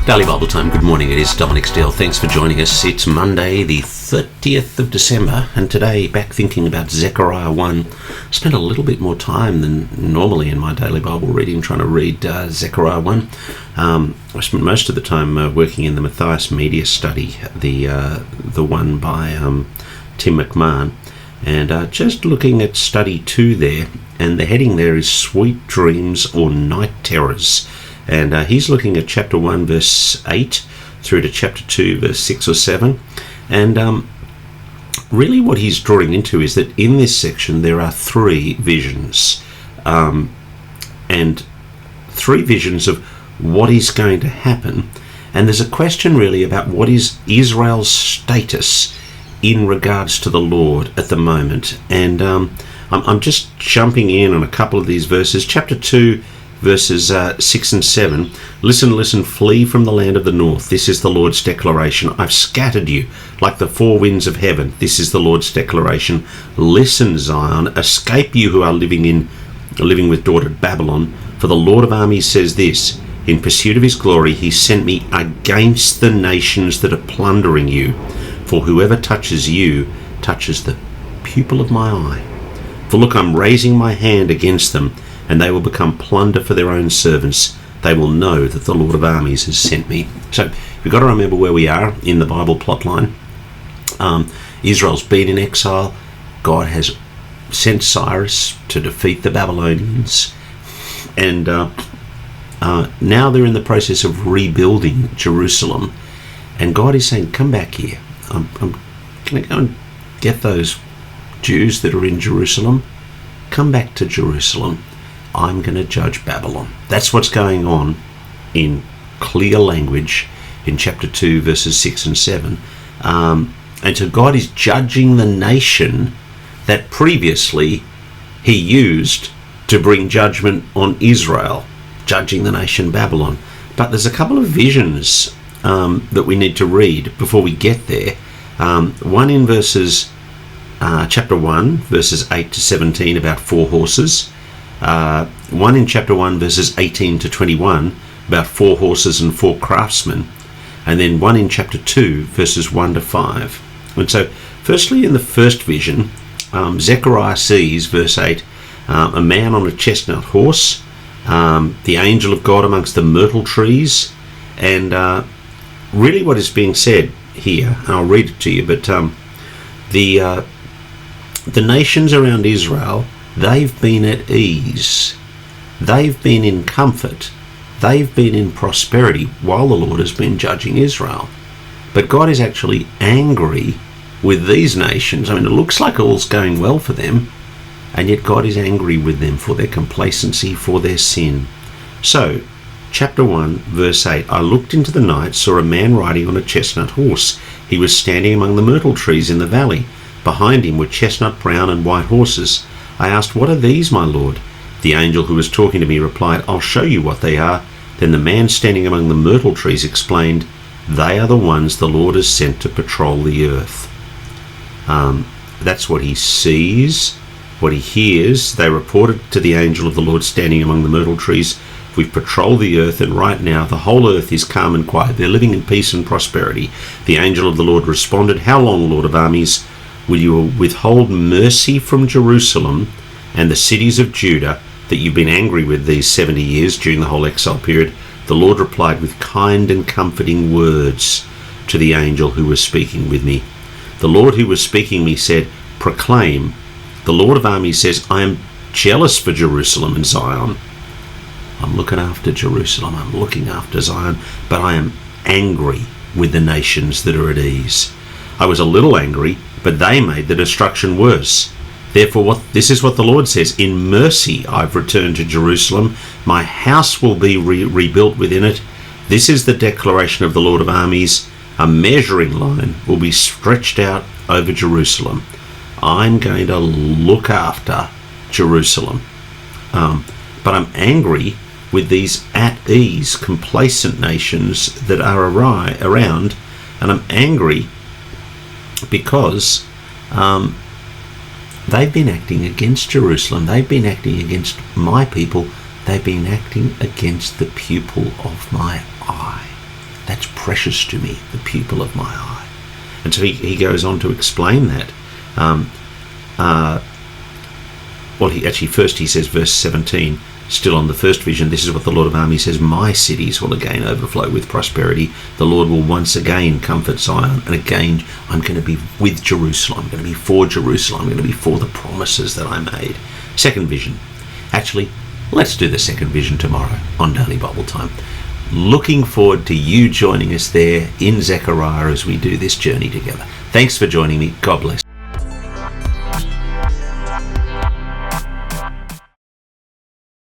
Daily Bible Time, good morning. It is Dominic Steele. Thanks for joining us. It's Monday, the 30th of December, and today, back thinking about Zechariah 1. I spent a little bit more time than normally in my daily Bible reading, trying to read Zechariah 1. I spent most of the time working in the Matthias Media Study, the one by Tim McMahon, and just looking at study 2 there, and the heading there is Sweet Dreams or Night Terrors. And he's looking at chapter 1, verse 8, through to chapter 2, verse 6 or 7. And really what he's drawing into is that in this section there are 3 visions. And 3 visions of what is going to happen. And there's a question really about what is Israel's status in regards to the Lord at the moment. And I'm just jumping in on a couple of these verses. Chapter 2, verses 6 and 7. Listen, flee from the land of the north. This is the Lord's declaration. I've scattered you like the 4 winds of heaven. This is the Lord's declaration. Listen, Zion, escape you who are living with daughter Babylon. For the Lord of armies says this, in pursuit of his glory, he sent me against the nations that are plundering you. For whoever touches you touches the pupil of my eye. For look, I'm raising my hand against them, and they will become plunder for their own servants. They will know that the Lord of armies has sent me. So we've got to remember where we are in the Bible plotline. Israel's been in exile. God has sent Cyrus to defeat the Babylonians. And now they're in the process of rebuilding Jerusalem. And God is saying, come back here. I'm going to go and get those Jews that are in Jerusalem. Come back to Jerusalem. I'm going to judge Babylon. That's what's going on in clear language in chapter 2, verses 6 and 7. And so God is judging the nation that previously he used to bring judgment on Israel, judging the nation Babylon. But there's a couple of visions that we need to read before we get there. One in chapter 1, verses 8 to 17, about 4 horses. One in chapter 1, verses 18 to 21, about 4 horses and 4 craftsmen. And then one in chapter 2, verses 1 to 5. And so, firstly, in the first vision, Zechariah sees, verse 8, a man on a chestnut horse, the angel of God amongst the myrtle trees. And really what is being said here, and I'll read it to you, but the nations around Israel, they've been at ease. They've been in comfort. They've been in prosperity while the Lord has been judging Israel. But God is actually angry with these nations. I mean, it looks like all's going well for them, and yet God is angry with them for their complacency, for their sin. So, chapter 1, verse 8, I looked into the night, saw a man riding on a chestnut horse. He was standing among the myrtle trees in the valley. Behind him were chestnut, brown, and white horses. I asked, what are these, my Lord? The angel who was talking to me replied, I'll show you what they are. Then the man standing among the myrtle trees explained, they are the ones the Lord has sent to patrol the earth. That's what he sees, what he hears. They reported to the angel of the Lord standing among the myrtle trees, we've patrolled the earth, and right now the whole earth is calm and quiet. They're living in peace and prosperity. The angel of the Lord responded, how long, Lord of armies, will you withhold mercy from Jerusalem and the cities of Judah that you've been angry with these 70 years during the whole exile period? The Lord replied with kind and comforting words to the angel who was speaking with me. The Lord who was speaking me said, proclaim, the Lord of armies says, I am jealous for Jerusalem and Zion. I'm looking after Jerusalem, I'm looking after Zion, but I am angry with the nations that are at ease. I was a little angry, but they made the destruction worse. Therefore, this is what the Lord says, in mercy I've returned to Jerusalem. My house will be rebuilt within it. This is the declaration of the Lord of armies. A measuring line will be stretched out over Jerusalem. I'm going to look after Jerusalem. But I'm angry with these at-ease, complacent nations that are around, and I'm angry because they've been acting against Jerusalem. They've been acting against my people. They've been acting against the pupil of my eye. That's precious to me, the pupil of my eye. And so he goes on to explain that. He says, verse 17, still on the first vision, this is what the Lord of armies says, my cities will again overflow with prosperity. The Lord will once again comfort Zion, and again I'm going to be with Jerusalem. I'm going to be for Jerusalem. I'm going to be for the promises that I made. Second vision. Actually, let's do the second vision tomorrow on Daily Bible Time. Looking forward to you joining us there in Zechariah as we do this journey together. Thanks for joining me. God bless.